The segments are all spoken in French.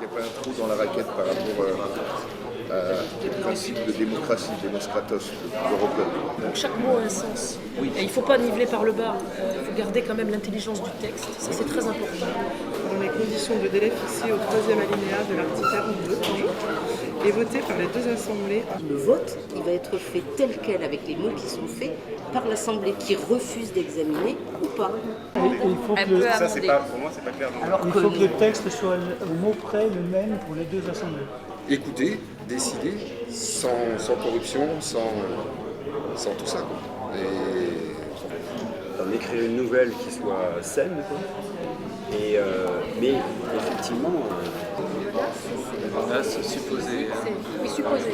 qu'il n'y a pas un trou dans la raquette par rapport au principe de démocratie, démoskratos, de l'Europe. Donc chaque mot a un sens. Et il ne faut pas niveler par le bas. Il faut garder quand même l'intelligence du texte. Ça, c'est très important. Dans les conditions de délai fixées au 3e alinéa de l'article 42 et voté par les deux assemblées. Le vote, il va être fait tel quel avec les mots qui sont faits par l'Assemblée qui refuse d'examiner ou pas. Il faut que Ça, c'est pas, pour moi, c'est pas clair. il faut que le texte soit au mot près le même pour les deux assemblées. Écouter, décider, sans corruption, sans tout ça, quoi. D'en écrire une nouvelle qui soit saine, quoi. Mais effectivement... C'est supposé. Oui, supposé.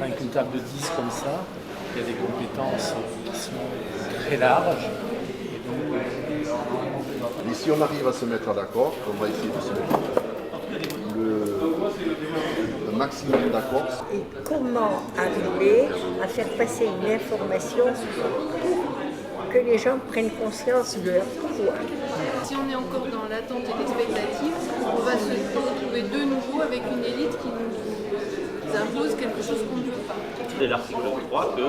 Avec une table de 10 comme ça, il y a des compétences qui sont très larges. Et si on arrive à se mettre d'accord, on va essayer de se mettre le maximum d'accord. Et comment arriver à faire passer une information pour que les gens prennent conscience de leur pouvoir. Si on est encore dans l'attente et l'expectative, on va se retrouver de nouveau avec une élite qui nous impose quelque chose qu'on ne veut pas. C'est l'article 3 que le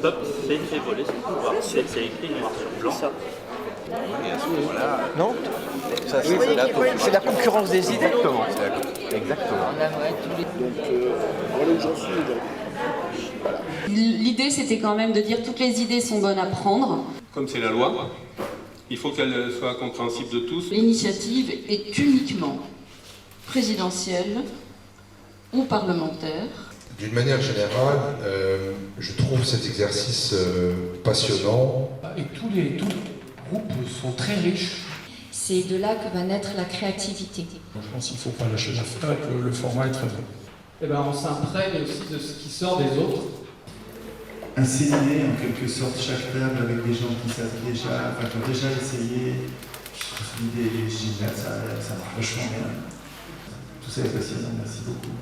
peuple s'est fait voler son pouvoir. C'est écrit noir sur blanc. Ça. Non, c'est la concurrence des idées. Exactement. Exactement. Donc, voilà où j'en suis aujourd'hui. Voilà. L'idée, c'était quand même de dire toutes les idées sont bonnes à prendre. Comme c'est la loi, il faut qu'elle soit compréhensible de tous. L'initiative est uniquement présidentielle ou parlementaire. D'une manière générale, je trouve cet exercice passionnant. Et tous les groupes sont très riches. C'est de là que va naître la créativité. Je pense qu'il ne faut pas lâcher l'affaire et que le format est très bon. Et on s'imprègne aussi de ce qui sort des autres. Inséminer en quelque sorte chaque table avec des gens qui savent déjà, qui ont déjà essayé. Je trouve l'idée géniale, ça marche vachement bien. Tout ça est passionnant, merci beaucoup.